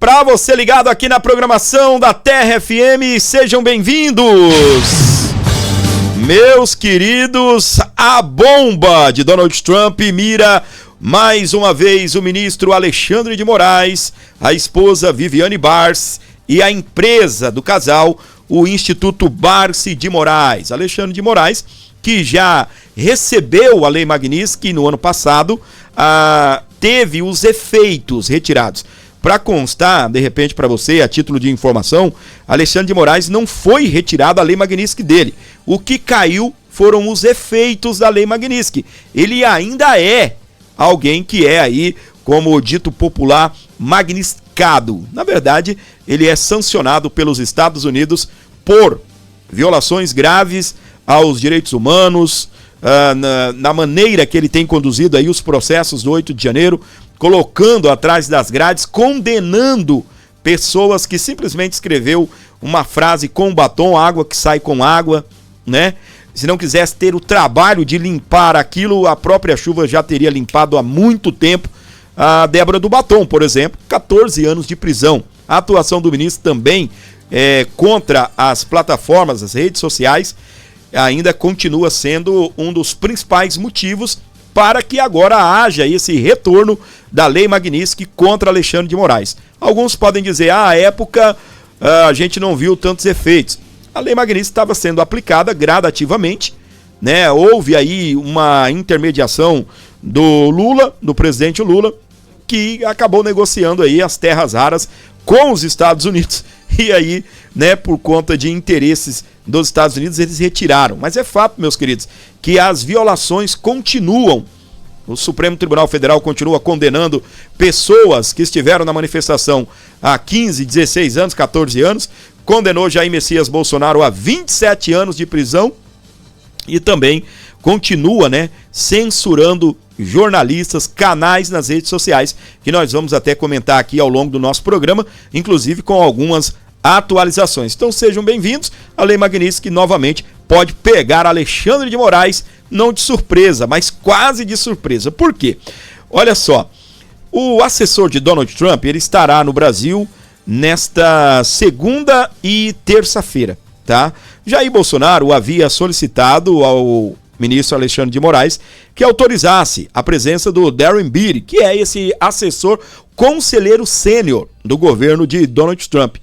Para você ligado aqui na programação da Terra FM, sejam bem-vindos! Meus queridos, a bomba de Donald Trump mira mais uma vez o ministro Alexandre de Moraes, a esposa Viviane Barsi e a empresa do casal, o Instituto Barsi de Moraes. Alexandre de Moraes, que já recebeu a Lei Magnitsky no ano passado, teve os efeitos retirados. Para constar, de repente, para você, a título de informação, Alexandre de Moraes não foi retirado a Lei Magnitsky dele. O que caiu foram os efeitos da Lei Magnitsky. Ele ainda é alguém que é aí, como dito popular, magnificado. Na verdade, ele é sancionado pelos Estados Unidos por violações graves aos direitos humanos, na maneira que ele tem conduzido aí os processos do 8 de janeiro, colocando atrás das grades, condenando pessoas que simplesmente escreveu uma frase com batom, água que sai com água, né? Se não quisesse ter o trabalho de limpar aquilo, a própria chuva já teria limpado há muito tempo. A Débora do Batom, por exemplo, 14 anos de prisão. A atuação do ministro também contra as plataformas, as redes sociais, ainda continua sendo um dos principais motivos para que agora haja esse retorno da Lei Magnitsky contra Alexandre de Moraes. Alguns podem dizer, à época a gente não viu tantos efeitos. A Lei Magnitsky estava sendo aplicada gradativamente, né? Houve aí uma intermediação do Lula, do presidente Lula, que acabou negociando aí as terras raras com os Estados Unidos. E aí, né, por conta de interesses dos Estados Unidos, eles retiraram. Mas é fato, meus queridos, que as violações continuam. O Supremo Tribunal Federal continua condenando pessoas que estiveram na manifestação há 15, 16 anos, 14 anos. Condenou Jair Messias Bolsonaro a 27 anos de prisão. E também continua, né, censurando jornalistas, canais nas redes sociais, que nós vamos até comentar aqui ao longo do nosso programa, inclusive com algumas atualizações. Então sejam bem-vindos. A Lei Magnitsky novamente pode pegar Alexandre de Moraes, não de surpresa, mas quase de surpresa. Por quê? Olha só, o assessor de Donald Trump, ele estará no Brasil nesta segunda e terça-feira, tá? Jair Bolsonaro havia solicitado ao ministro Alexandre de Moraes que autorizasse a presença do Darren Beattie, que é esse assessor conselheiro sênior do governo de Donald Trump.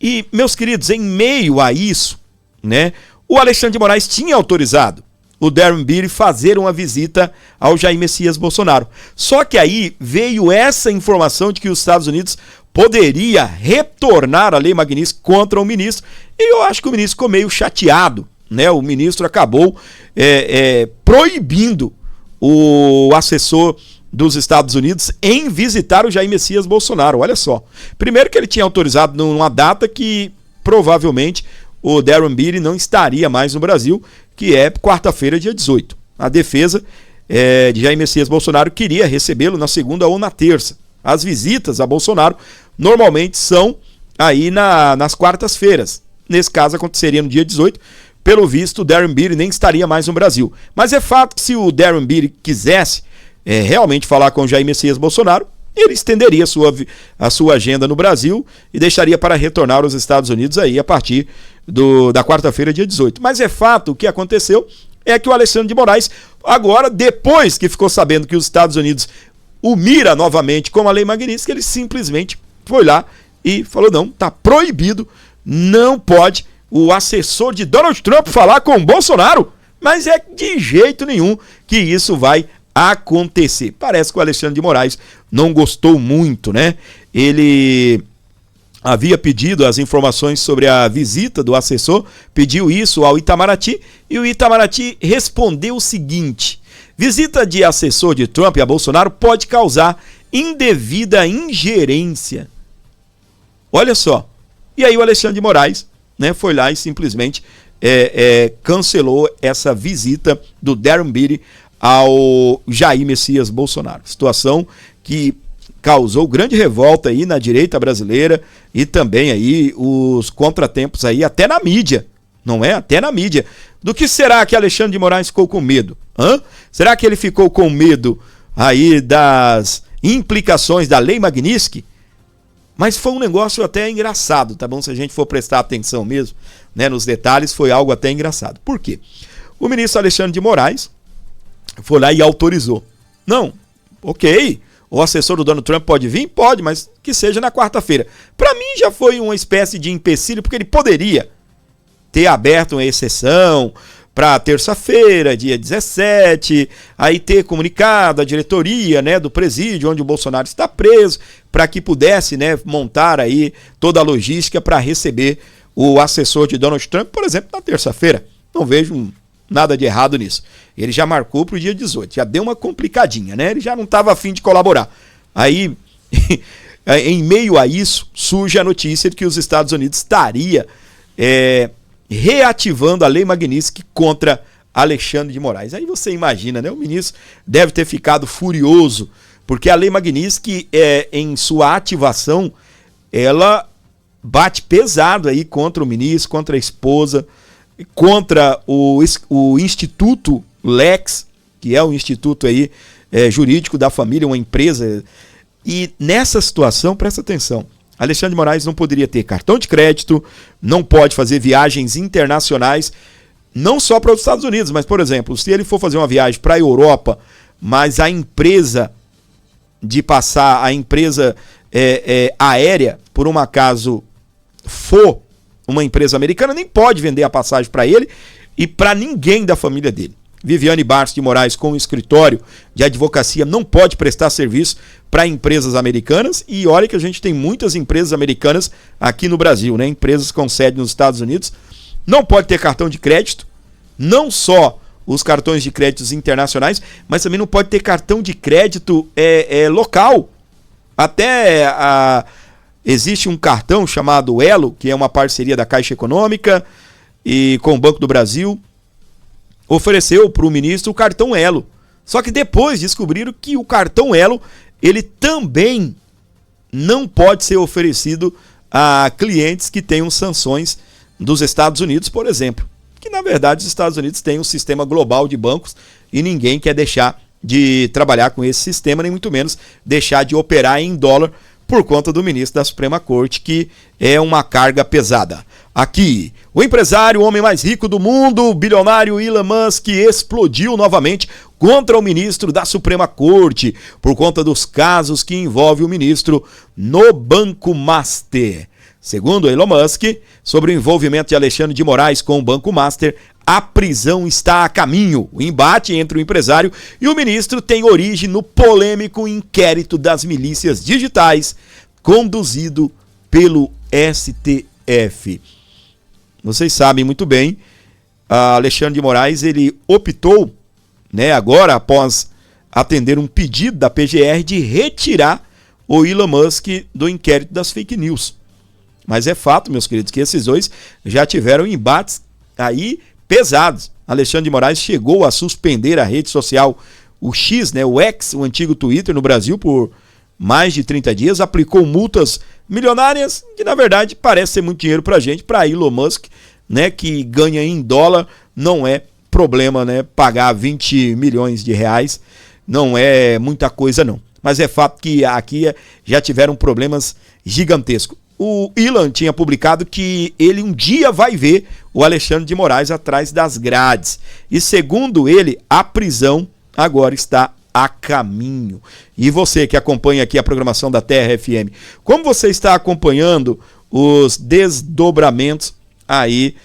E, meus queridos, em meio a isso, né, o Alexandre de Moraes tinha autorizado o Darren Beattie fazer uma visita ao Jair Messias Bolsonaro. Só que aí veio essa informação de que os Estados Unidos poderia retornar a Lei Magnitsky contra o ministro, e eu acho que o ministro ficou meio chateado, né? O ministro acabou proibindo o assessor dos Estados Unidos em visitar o Jair Messias Bolsonaro. Olha só, primeiro que ele tinha autorizado numa data que provavelmente o Darren Beattie não estaria mais no Brasil, que é quarta-feira, dia 18. A defesa de Jair Messias Bolsonaro queria recebê-lo na segunda ou na terça. As visitas a Bolsonaro normalmente são aí nas quartas-feiras. Nesse caso aconteceria no dia 18. Pelo visto, o Darren Beattie nem estaria mais no Brasil. Mas é fato que se o Darren Beattie quisesse realmente falar com o Jair Messias Bolsonaro, ele estenderia a sua agenda no Brasil e deixaria para retornar aos Estados Unidos aí a partir da quarta-feira, dia 18. Mas é fato, o que aconteceu é que o Alexandre de Moraes, agora, depois que ficou sabendo que os Estados Unidos o mira novamente com a Lei Magnitsky, ele simplesmente foi lá e falou, não, tá proibido, não pode o assessor de Donald Trump falar com Bolsonaro, mas é de jeito nenhum que isso vai acontecer. Parece que o Alexandre de Moraes não gostou muito, né? Ele havia pedido as informações sobre a visita do assessor, pediu isso ao Itamaraty, e o Itamaraty respondeu o seguinte: visita de assessor de Trump a Bolsonaro pode causar indevida ingerência. Olha só. E aí o Alexandre de Moraes, né, foi lá e simplesmente cancelou essa visita do Darren Beattie ao Jair Messias Bolsonaro. Situação que causou grande revolta aí na direita brasileira e também aí os contratempos aí até na mídia, não é? Até na mídia. Do que será que Alexandre de Moraes ficou com medo? Será que ele ficou com medo aí das implicações da Lei Magnitsky? Mas foi um negócio até engraçado, tá bom? Se a gente for prestar atenção mesmo, né, nos detalhes, foi algo até engraçado. Por quê? O ministro Alexandre de Moraes foi lá e autorizou. Não, ok, o assessor do Donald Trump pode vir? Pode, mas que seja na quarta-feira. Para mim já foi uma espécie de empecilho, porque ele poderia ter aberto uma exceção para terça-feira, dia 17, aí ter comunicado a diretoria, né, do presídio onde o Bolsonaro está preso, para que pudesse, né, montar aí toda a logística para receber o assessor de Donald Trump, por exemplo, na terça-feira. Não vejo nada de errado nisso. Ele já marcou para o dia 18, já deu uma complicadinha, né? Ele já não estava afim de colaborar. Aí, em meio a isso, surge a notícia de que os Estados Unidos estaria reativando a Lei Magnitsky contra Alexandre de Moraes. Aí você imagina, né? O ministro deve ter ficado furioso, porque a Lei Magnitsky, em sua ativação, ela bate pesado aí contra o ministro, contra a esposa, contra o Instituto Lex, que é o instituto aí, jurídico da família, uma empresa. E nessa situação, presta atenção, Alexandre de Moraes não poderia ter cartão de crédito, não pode fazer viagens internacionais, não só para os Estados Unidos, mas, por exemplo, se ele for fazer uma viagem para a Europa, mas a empresa aérea, por um acaso for uma empresa americana, nem pode vender a passagem para ele e para ninguém da família dele. Viviane Barros de Moraes, com o escritório de advocacia, não pode prestar serviço para empresas americanas, e olha que a gente tem muitas empresas americanas aqui no Brasil, né? Empresas com sede nos Estados Unidos, não pode ter cartão de crédito, não só os cartões de créditos internacionais, mas também não pode ter cartão de crédito local. Existe um cartão chamado Elo, que é uma parceria da Caixa Econômica e com o Banco do Brasil, ofereceu para o ministro o cartão Elo. Só que depois descobriram que o cartão Elo, ele também não pode ser oferecido a clientes que tenham sanções dos Estados Unidos, por exemplo. Que na verdade os Estados Unidos têm um sistema global de bancos e ninguém quer deixar de trabalhar com esse sistema, nem muito menos deixar de operar em dólar por conta do ministro da Suprema Corte, que é uma carga pesada. Aqui, o empresário, o homem mais rico do mundo, o bilionário Elon Musk, explodiu novamente contra o ministro da Suprema Corte por conta dos casos que envolvem o ministro no Banco Master. Segundo Elon Musk, sobre o envolvimento de Alexandre de Moraes com o Banco Master, a prisão está a caminho. O embate entre o empresário e o ministro tem origem no polêmico inquérito das milícias digitais conduzido pelo STF. Vocês sabem muito bem, Alexandre de Moraes, ele optou, né, agora após atender um pedido da PGR de retirar o Elon Musk do inquérito das fake news. Mas é fato, meus queridos, que esses dois já tiveram embates aí pesados. Alexandre de Moraes chegou a suspender a rede social, o X, né, o X, o antigo Twitter no Brasil, por mais de 30 dias, aplicou multas milionárias, que na verdade parece ser muito dinheiro pra gente, para Elon Musk, né, que ganha em dólar, não é problema, né, pagar 20 milhões de reais, não é muita coisa não. Mas é fato que aqui já tiveram problemas gigantescos. O Elon tinha publicado que ele um dia vai ver o Alexandre de Moraes atrás das grades. E segundo ele, a prisão agora está a caminho. E você que acompanha aqui a programação da Terra FM, como você está acompanhando os desdobramentos aí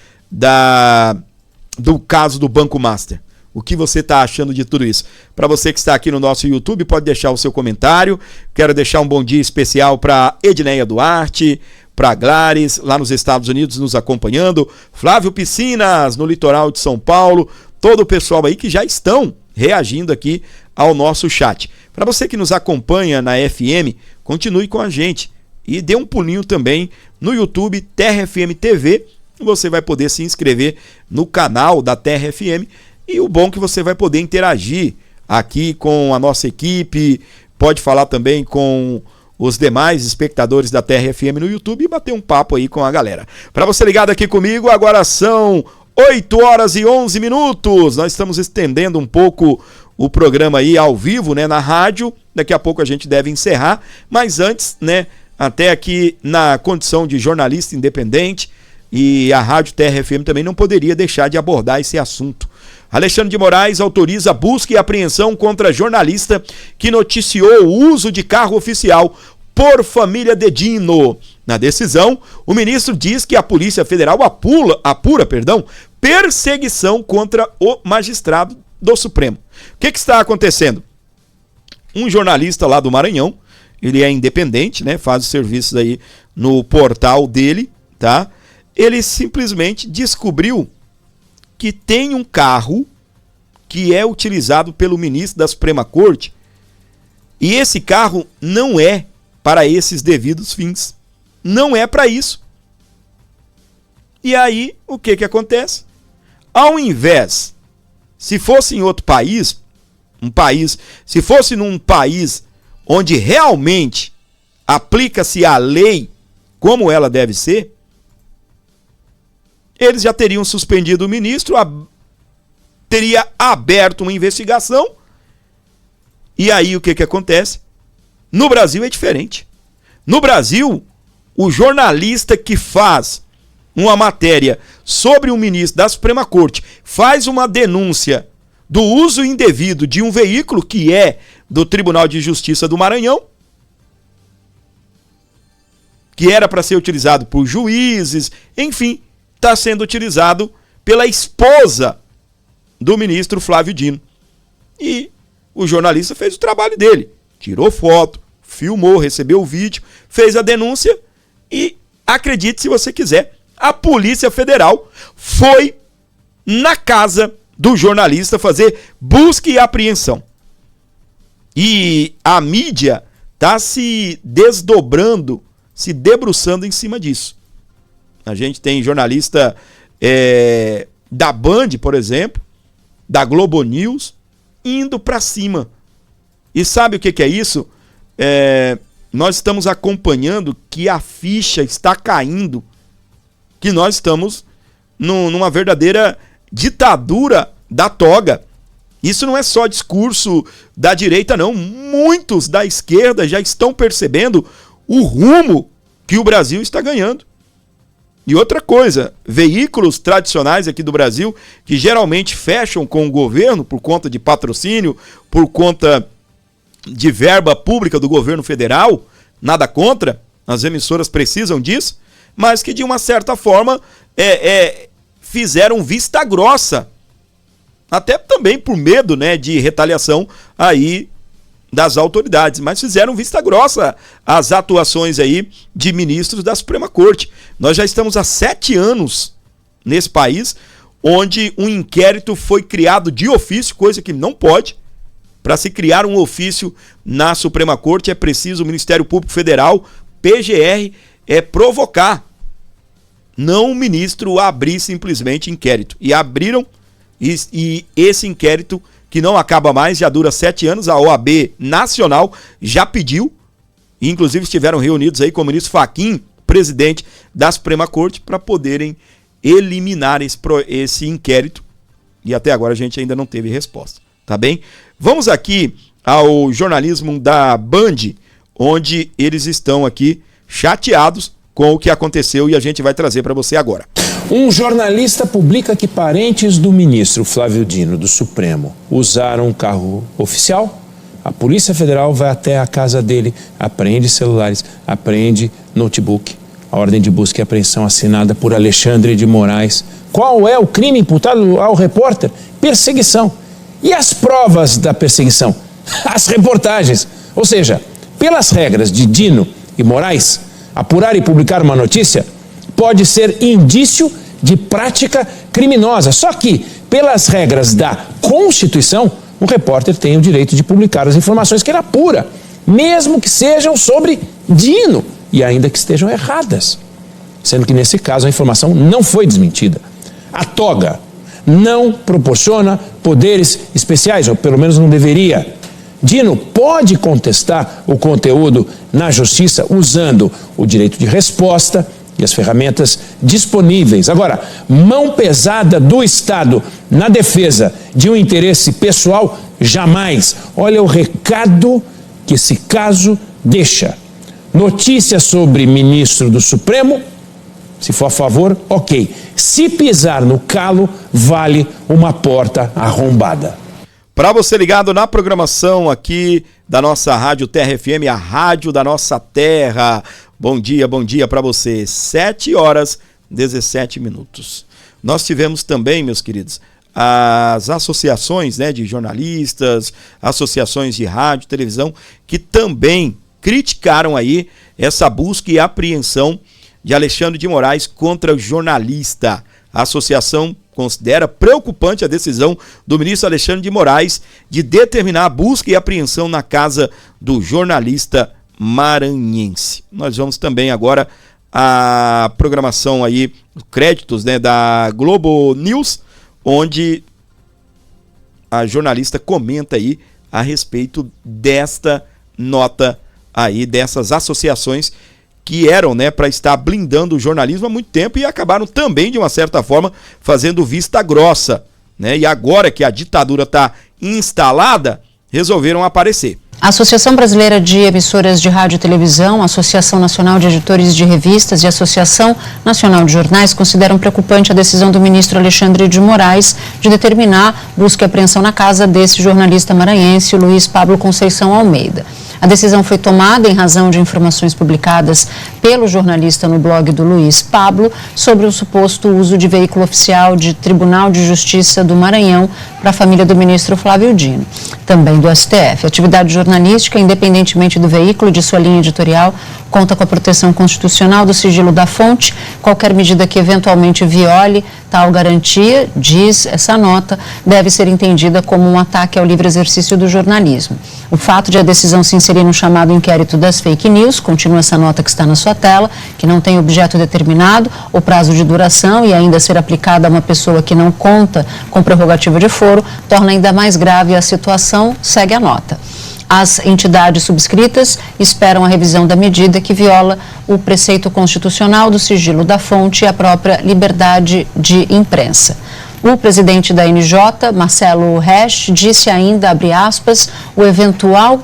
do caso do Banco Master? O que você está achando de tudo isso? Para você que está aqui no nosso YouTube, pode deixar o seu comentário. Quero deixar um bom dia especial para Edneia Duarte, para Glares, lá nos Estados Unidos, nos acompanhando. Flávio Piscinas, no litoral de São Paulo. Todo o pessoal aí que já estão reagindo aqui ao nosso chat. Para você que nos acompanha na FM, continue com a gente. E dê um pulinho também no YouTube, Terra FM TV. Você vai poder se inscrever no canal da Terra FM. E o bom é que você vai poder interagir aqui com a nossa equipe, pode falar também com os demais espectadores da Terra FM no YouTube e bater um papo aí com a galera. Para você ligado aqui comigo, agora são 8 horas e 11 minutos. Nós estamos estendendo um pouco o programa aí ao vivo, né, na rádio. Daqui a pouco a gente deve encerrar, mas antes, né, até aqui na condição de jornalista independente, e a Rádio Terra FM também não poderia deixar de abordar esse assunto. Alexandre de Moraes autoriza busca e apreensão contra jornalista que noticiou o uso de carro oficial por família de Dino. Na decisão, o ministro diz que a Polícia Federal apura perseguição contra o magistrado do Supremo. O que está acontecendo? Um jornalista lá do Maranhão, ele é independente, né? Faz os serviços aí no portal dele, tá? Ele simplesmente descobriu que tem um carro que é utilizado pelo ministro da Suprema Corte e esse carro não é para esses devidos fins. Não é para isso. E aí, o que acontece? Ao invés, se fosse em outro país, se fosse num país onde realmente aplica-se a lei como ela deve ser, eles já teriam suspendido o ministro, teria aberto uma investigação, e aí o que acontece? No Brasil é diferente. No Brasil, o jornalista que faz uma matéria sobre um ministro da Suprema Corte, faz uma denúncia do uso indevido de um veículo que é do Tribunal de Justiça do Maranhão, que era para ser utilizado por juízes, enfim, está sendo utilizado pela esposa do ministro Flávio Dino. E o jornalista fez o trabalho dele, tirou foto, filmou, recebeu o vídeo, fez a denúncia e, acredite se você quiser, a Polícia Federal foi na casa do jornalista fazer busca e apreensão. E a mídia está se desdobrando, se debruçando em cima disso. A gente tem jornalista da Band, por exemplo, da Globo News, indo para cima. E sabe o que é isso? Nós estamos acompanhando que a ficha está caindo, que nós estamos numa verdadeira ditadura da toga. Isso não é só discurso da direita, não. Muitos da esquerda já estão percebendo o rumo que o Brasil está ganhando. E outra coisa, veículos tradicionais aqui do Brasil, que geralmente fecham com o governo por conta de patrocínio, por conta de verba pública do governo federal, nada contra, as emissoras precisam disso, mas que de uma certa forma fizeram vista grossa, até também por medo, né, de retaliação aí das autoridades, mas fizeram vista grossa as atuações aí de ministros da Suprema Corte. Nós já estamos há 7 anos nesse país, onde um inquérito foi criado de ofício, coisa que não pode. Para se criar um ofício na Suprema Corte é preciso o Ministério Público Federal, PGR, provocar, não o ministro abrir simplesmente inquérito. E abriram, e esse inquérito, que não acaba mais, já dura 7 anos, a OAB Nacional já pediu, e inclusive estiveram reunidos aí com o ministro Fachin, presidente da Suprema Corte, para poderem eliminar esse inquérito, e até agora a gente ainda não teve resposta, tá bem? Vamos aqui ao jornalismo da Band, onde eles estão aqui chateados com o que aconteceu e a gente vai trazer para você agora. Um jornalista publica que parentes do ministro Flávio Dino, do Supremo, usaram um carro oficial. A Polícia Federal vai até a casa dele, apreende celulares, apreende notebook. A ordem de busca e apreensão assinada por Alexandre de Moraes. Qual é o crime imputado ao repórter? Perseguição. E as provas da perseguição? As reportagens. Ou seja, pelas regras de Dino e Moraes, apurar e publicar uma notícia pode ser indício de prática criminosa. Só que, pelas regras da Constituição, o repórter tem o direito de publicar as informações que ele apura, mesmo que sejam sobre Dino e ainda que estejam erradas. Sendo que, nesse caso, a informação não foi desmentida. A toga não proporciona poderes especiais, ou pelo menos não deveria. Dino pode contestar o conteúdo na justiça usando o direito de resposta e as ferramentas disponíveis. Agora, mão pesada do Estado na defesa de um interesse pessoal, jamais. Olha o recado que esse caso deixa. Notícia sobre ministro do Supremo, se for a favor, ok. Se pisar no calo, vale uma porta arrombada. Para você ligado na programação aqui da nossa Rádio Terra FM, a rádio da nossa terra. Bom dia para você. 7h17. Nós tivemos também, meus queridos, as associações, né, de jornalistas, associações de rádio, televisão, que também criticaram aí essa busca e apreensão de Alexandre de Moraes contra o jornalista. A associação considera preocupante a decisão do ministro Alexandre de Moraes de determinar a busca e apreensão na casa do jornalista maranhense. Nós vamos também agora à programação aí, créditos, né, da Globo News, onde a jornalista comenta aí a respeito desta nota aí, dessas associações que eram, né, para estar blindando o jornalismo há muito tempo e acabaram também, de uma certa forma, fazendo vista grossa, né? E agora que a ditadura está instalada, resolveram aparecer. A Associação Brasileira de Emissoras de Rádio e Televisão, a Associação Nacional de Editores de Revistas e a Associação Nacional de Jornais consideram preocupante a decisão do ministro Alexandre de Moraes de determinar busca e apreensão na casa desse jornalista maranhense, Luiz Pablo Conceição Almeida. A decisão foi tomada em razão de informações publicadas pelo jornalista no blog do Luiz Pablo sobre o suposto uso de veículo oficial de Tribunal de Justiça do Maranhão para a família do ministro Flávio Dino, também do STF. A atividade jornalística, independentemente do veículo e de sua linha editorial, conta com a proteção constitucional do sigilo da fonte. Qualquer medida que eventualmente viole tal garantia, diz essa nota, deve ser entendida como um ataque ao livre exercício do jornalismo. O fato de a decisão se inserir no chamado inquérito das fake news, continua essa nota que está na sua tela, que não tem objeto determinado ou prazo de duração e ainda ser aplicada a uma pessoa que não conta com prerrogativa de foro, torna ainda mais grave a situação, segue a nota. As entidades subscritas esperam a revisão da medida que viola o preceito constitucional do sigilo da fonte e a própria liberdade de imprensa. O presidente da NJ, Marcelo Resch, disse ainda, abre aspas, o eventual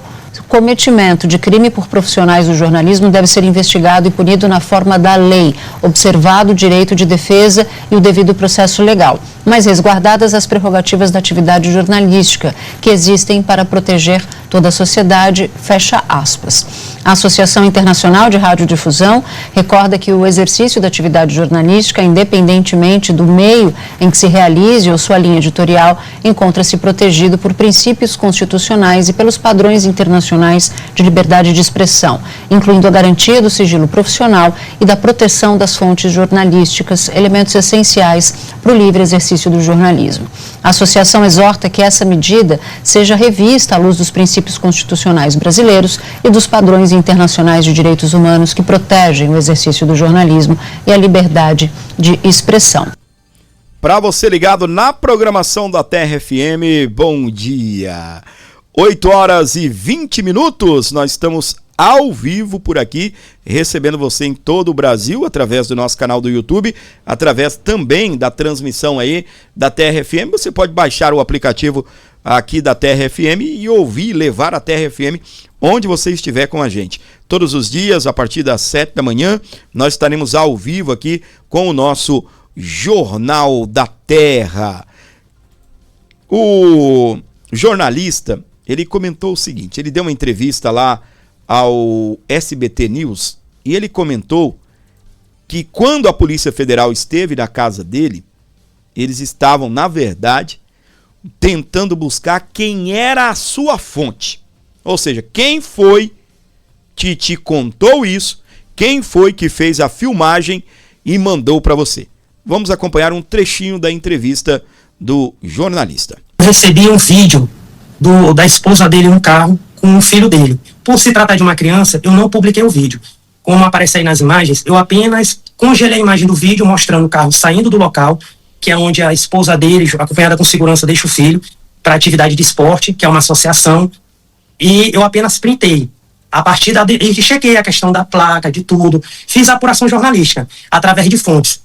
cometimento de crime por profissionais do jornalismo deve ser investigado e punido na forma da lei, observado o direito de defesa e o devido processo legal, mas resguardadas as prerrogativas da atividade jornalística, que existem para proteger toda a sociedade, fecha aspas. A Associação Internacional de Radiodifusão recorda que o exercício da atividade jornalística, independentemente do meio em que se realize ou sua linha editorial, encontra-se protegido por princípios constitucionais e pelos padrões internacionais de liberdade de expressão, incluindo a garantia do sigilo profissional e da proteção das fontes jornalísticas, elementos essenciais para o livre exercício do jornalismo. A associação exorta que essa medida seja revista à luz dos princípios constitucionais brasileiros e dos padrões internacionais de direitos humanos que protegem o exercício do jornalismo e a liberdade de expressão. Para você ligado na programação da Terra FM, bom dia. 8h20, nós estamos ao vivo por aqui, recebendo você em todo o Brasil, através do nosso canal do YouTube, através também da transmissão aí da Terra FM. Você pode baixar o aplicativo aqui da Terra FM e ouvir, levar a Terra FM onde você estiver com a gente. Todos os dias, a partir das 7 da manhã, nós estaremos ao vivo aqui com o nosso Jornal da Terra. O jornalista, ele comentou o seguinte, ele deu uma entrevista lá ao SBT News e ele comentou que quando a Polícia Federal esteve na casa dele, eles estavam, na verdade, tentando buscar quem era a sua fonte. Ou seja, quem foi que te contou isso, quem foi que fez a filmagem e mandou para você. Vamos acompanhar um trechinho da entrevista do jornalista. Eu recebi um vídeo da esposa dele no carro com o filho dele. Por se tratar de uma criança, eu não publiquei o vídeo. Como aparece aí nas imagens, eu apenas congelei a imagem do vídeo mostrando o carro saindo do local, que é onde a esposa dele, acompanhada com segurança, deixa o filho para atividade de esporte, que é uma associação, e eu apenas printei. A partir e chequei a questão da placa, de tudo, fiz a apuração jornalística através de fontes.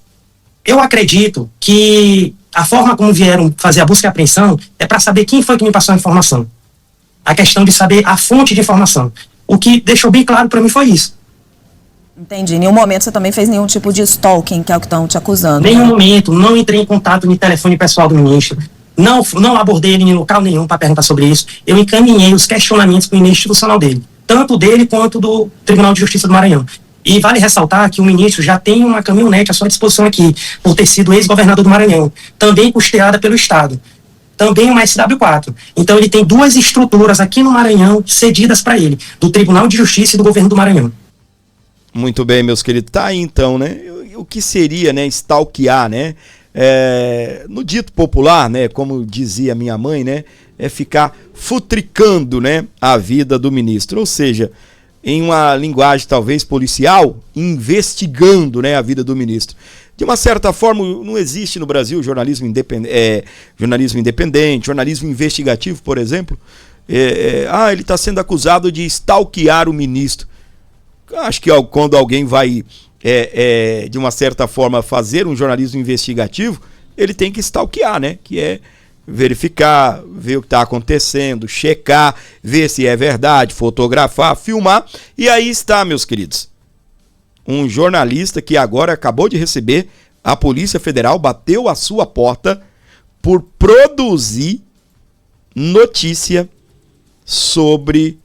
Eu acredito que a forma como vieram fazer a busca e apreensão é para saber quem foi que me passou a informação. A questão de saber a fonte de informação. O que deixou bem claro para mim foi isso. Entendi. Em nenhum momento você também fez nenhum tipo de stalking, que é o que estão te acusando. Nenhum momento, não entrei em contato no telefone pessoal do ministro. Não abordei ele em local nenhum para perguntar sobre isso. Eu encaminhei os questionamentos para o e-mail institucional dele, tanto dele quanto do Tribunal de Justiça do Maranhão. E vale ressaltar que o ministro já tem uma caminhonete à sua disposição aqui, por ter sido ex-governador do Maranhão, também custeada pelo Estado. Também uma SW4. Então ele tem 2 estruturas aqui no Maranhão cedidas para ele, do Tribunal de Justiça e do Governo do Maranhão. Muito bem, meus queridos. Tá aí então, né? O que seria, né, stalkear, né? No dito popular, né, como dizia minha mãe, né, é ficar futricando, né, a vida do ministro, ou seja, em uma linguagem talvez policial, investigando, né, a vida do ministro. De uma certa forma, não existe no Brasil jornalismo independente, jornalismo investigativo, por exemplo. Ele está sendo acusado de stalkear o ministro. Acho que quando alguém vai de uma certa forma fazer um jornalismo investigativo, ele tem que stalkear, né? Que é verificar, ver o que está acontecendo, checar, ver se é verdade, fotografar, filmar. E aí está, meus queridos, um jornalista que agora acabou de receber, a Polícia Federal bateu a sua porta por produzir notícia sobre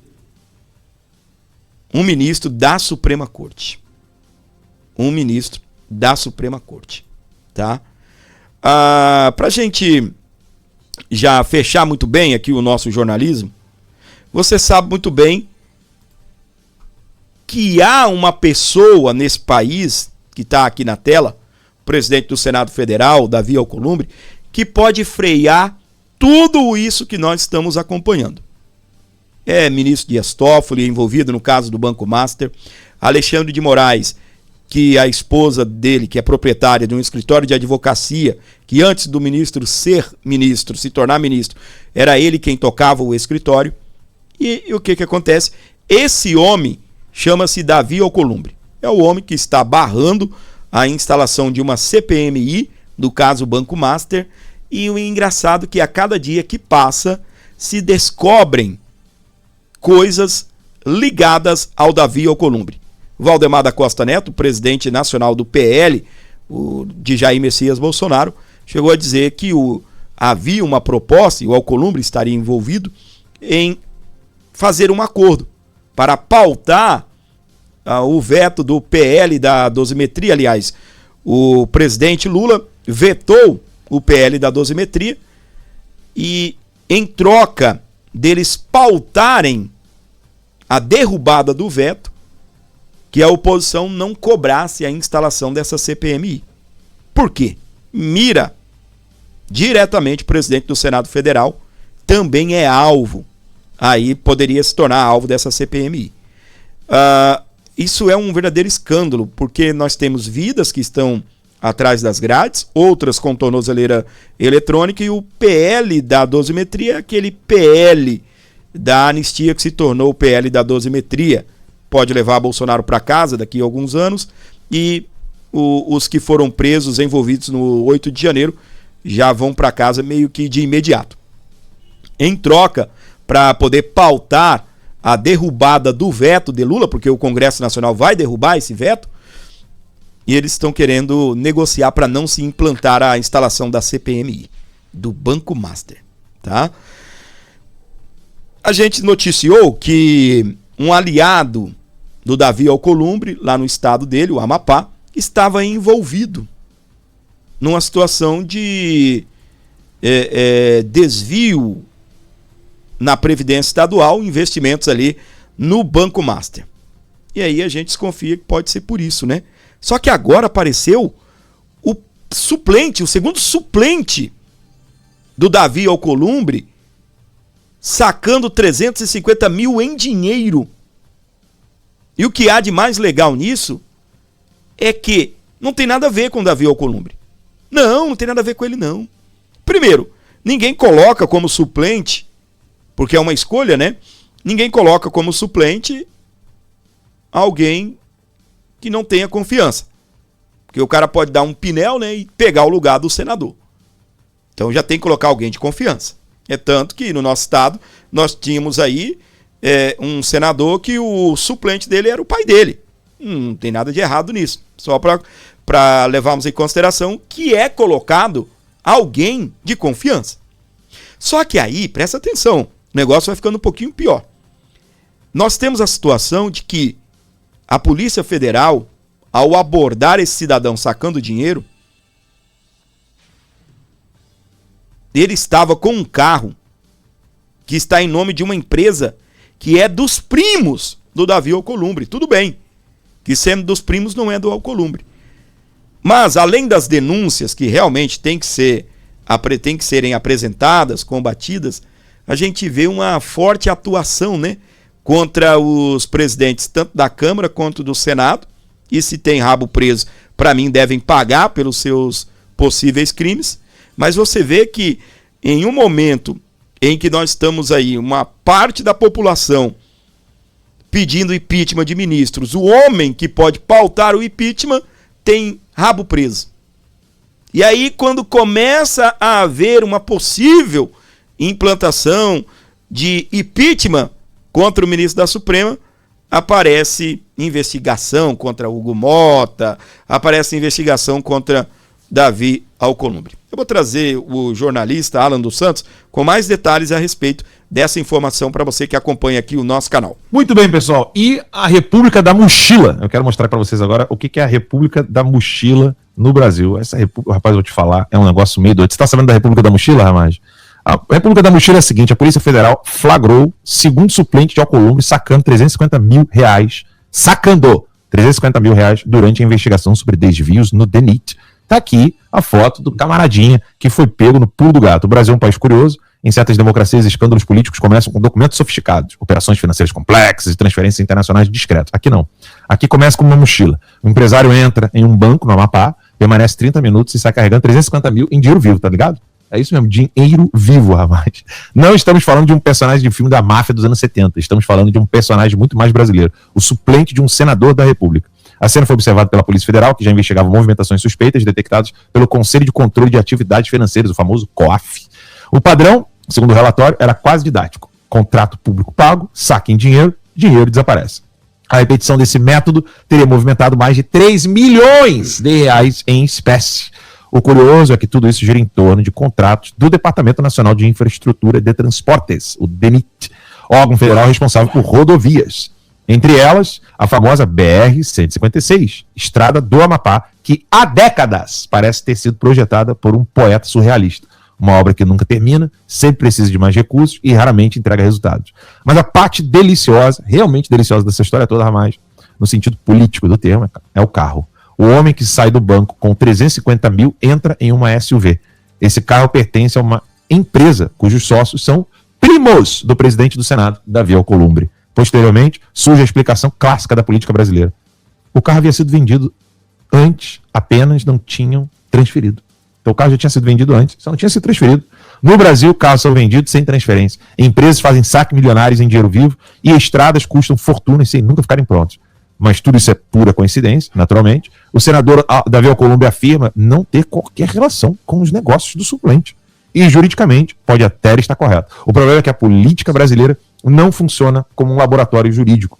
um ministro da Suprema Corte. Um ministro da Suprema Corte, tá? Pra gente já fechar muito bem aqui o nosso jornalismo, você sabe muito bem que há uma pessoa nesse país, que está aqui na tela, o presidente do Senado Federal, Davi Alcolumbre, que pode frear tudo isso que nós estamos acompanhando. Ministro Dias Toffoli, envolvido no caso do Banco Master, Alexandre de Moraes, que a esposa dele, que é proprietária de um escritório de advocacia, que antes do ministro ser ministro, se tornar ministro, era ele quem tocava o escritório. E o que acontece? Esse homem chama-se Davi Alcolumbre. É o homem que está barrando a instalação de uma CPMI, do caso Banco Master, e o engraçado é que a cada dia que passa se descobrem coisas ligadas ao Davi Alcolumbre. Valdemar da Costa Neto, presidente nacional do PL, de Jair Messias Bolsonaro, chegou a dizer que havia uma proposta, e o Alcolumbre estaria envolvido, em fazer um acordo para pautar o veto do PL da dosimetria. Aliás, o presidente Lula vetou o PL da dosimetria e, em troca deles pautarem a derrubada do veto, que a oposição não cobrasse a instalação dessa CPMI. Por quê? Mira diretamente o presidente do Senado Federal, também é alvo. Aí poderia se tornar alvo dessa CPMI. Isso é um verdadeiro escândalo, porque nós temos vidas que estão atrás das grades, outras com tornozeleira eletrônica, e o PL da dosimetria é aquele PL da anistia que se tornou o PL da dosimetria. Pode levar Bolsonaro para casa daqui a alguns anos, e os que foram presos, envolvidos no 8 de janeiro, já vão para casa meio que de imediato. Em troca, para poder pautar a derrubada do veto de Lula, porque o Congresso Nacional vai derrubar esse veto, e eles estão querendo negociar para não se implantar a instalação da CPMI, do Banco Master, tá? A gente noticiou que um aliado do Davi Alcolumbre, lá no estado dele, o Amapá, estava envolvido numa situação de desvio na Previdência Estadual, investimentos ali no Banco Master. E aí a gente desconfia que pode ser por isso, né? Só que agora apareceu o suplente, o segundo suplente do Davi Alcolumbre, sacando 350 mil em dinheiro. E o que há de mais legal nisso é que não tem nada a ver com o Davi Alcolumbre. Não tem nada a ver com ele, não. Primeiro, ninguém coloca como suplente, porque é uma escolha, né? Ninguém coloca como suplente alguém que não tenha confiança. Porque o cara pode dar um pinel, né, e pegar o lugar do senador. Então já tem que colocar alguém de confiança. É tanto que no nosso estado nós tínhamos aí um senador que o suplente dele era o pai dele. Não tem nada de errado nisso. Só para levarmos em consideração que é colocado alguém de confiança. Só que aí, presta atenção, o negócio vai ficando um pouquinho pior. Nós temos a situação de que a Polícia Federal, ao abordar esse cidadão sacando dinheiro, ele estava com um carro que está em nome de uma empresa que é dos primos do Davi Alcolumbre. Tudo bem, que sendo dos primos não é do Alcolumbre. Mas, além das denúncias que realmente tem que serem apresentadas, combatidas, a gente vê uma forte atuação, né, contra os presidentes tanto da Câmara quanto do Senado. E se tem rabo preso, para mim, devem pagar pelos seus possíveis crimes. Mas você vê que em um momento em que nós estamos aí, uma parte da população pedindo impeachment de ministros, o homem que pode pautar o impeachment tem rabo preso. E aí, quando começa a haver uma possível implantação de impeachment contra o ministro da Suprema, aparece investigação contra Hugo Mota, aparece investigação contra Davi Alcolumbre. Eu vou trazer o jornalista Alan dos Santos com mais detalhes a respeito dessa informação para você que acompanha aqui o nosso canal. Muito bem, pessoal. E a República da Mochila. Eu quero mostrar para vocês agora o que é a República da Mochila no Brasil. Essa república, rapaz, eu vou te falar, é um negócio meio doido. Você está sabendo da República da Mochila, Ramage? A República da Mochila é a seguinte: a Polícia Federal flagrou segundo suplente de Alcolumbre sacando R$350 mil, durante a investigação sobre desvios no DENIT. Tá aqui a foto do camaradinha que foi pego no pulo do gato. O Brasil é um país curioso. Em certas democracias, escândalos políticos começam com documentos sofisticados, operações financeiras complexas e transferências internacionais discretas. Aqui não. Aqui começa com uma mochila. O empresário entra em um banco no Amapá, permanece 30 minutos e sai carregando 350 mil em dinheiro vivo, tá ligado? É isso mesmo, dinheiro vivo, rapaz. Não estamos falando de um personagem de filme da máfia dos anos 70. Estamos falando de um personagem muito mais brasileiro. O suplente de um senador da República. A cena foi observada pela Polícia Federal, que já investigava movimentações suspeitas detectadas pelo Conselho de Controle de Atividades Financeiras, o famoso COAF. O padrão, segundo o relatório, era quase didático. Contrato público pago, saque em dinheiro, dinheiro desaparece. A repetição desse método teria movimentado mais de 3 milhões de reais em espécie. O curioso é que tudo isso gira em torno de contratos do Departamento Nacional de Infraestrutura de Transportes, o DENIT, órgão federal responsável por rodovias. Entre elas, a famosa BR-156, Estrada do Amapá, que há décadas parece ter sido projetada por um poeta surrealista. Uma obra que nunca termina, sempre precisa de mais recursos e raramente entrega resultados. Mas a parte deliciosa, realmente deliciosa dessa história toda, Ramage, no sentido político do termo, é o carro. O homem que sai do banco com 350 mil entra em uma SUV. Esse carro pertence a uma empresa cujos sócios são primos do presidente do Senado, Davi Alcolumbre. Posteriormente, surge a explicação clássica da política brasileira. O carro havia sido vendido antes, apenas não tinham transferido. Então o carro já tinha sido vendido antes, só não tinha sido transferido. No Brasil, carros são vendidos sem transferência. Empresas fazem saques milionários em dinheiro vivo e estradas custam fortunas sem nunca ficarem prontas. Mas tudo isso é pura coincidência, naturalmente. O senador Davi Alcolumbre afirma não ter qualquer relação com os negócios do suplente. E juridicamente pode até estar correto. O problema é que a política brasileira não funciona como um laboratório jurídico.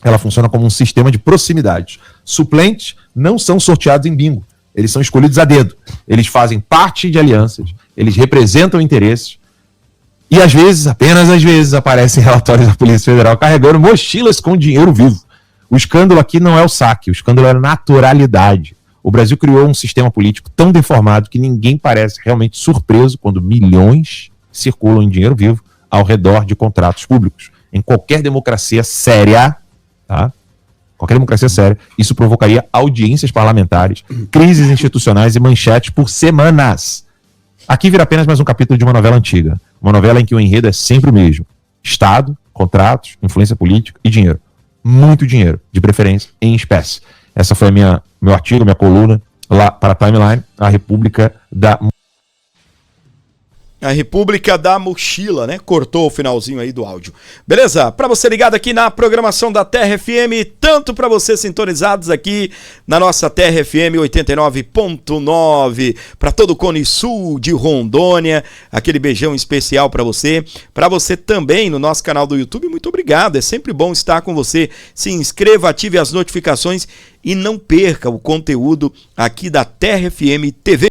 Ela funciona como um sistema de proximidades. Suplentes não são sorteados em bingo. Eles são escolhidos a dedo. Eles fazem parte de alianças. Eles representam interesses. E às vezes, apenas às vezes, aparecem relatórios da Polícia Federal carregando mochilas com dinheiro vivo. O escândalo aqui não é o saque. O escândalo é a naturalidade. O Brasil criou um sistema político tão deformado que ninguém parece realmente surpreso quando milhões circulam em dinheiro vivo ao redor de contratos públicos. Em qualquer democracia séria, tá? Qualquer democracia séria, isso provocaria audiências parlamentares, crises institucionais e manchetes por semanas. Aqui vira apenas mais um capítulo de uma novela antiga. Uma novela em que o enredo é sempre o mesmo. Estado, contratos, influência política e dinheiro. Muito dinheiro, de preferência em espécie. Essa foi meu artigo, minha coluna, lá para a Timeline, a República da... A República da Mochila, né? Cortou o finalzinho aí do áudio. Beleza? Para você ligado aqui na programação da Terra FM, tanto para você sintonizados aqui na nossa Terra FM 89.9, para todo o Cone Sul de Rondônia, aquele beijão especial para você. Para você também no nosso canal do YouTube, muito obrigado. É sempre bom estar com você. Se inscreva, ative as notificações e não perca o conteúdo aqui da Terra FM TV.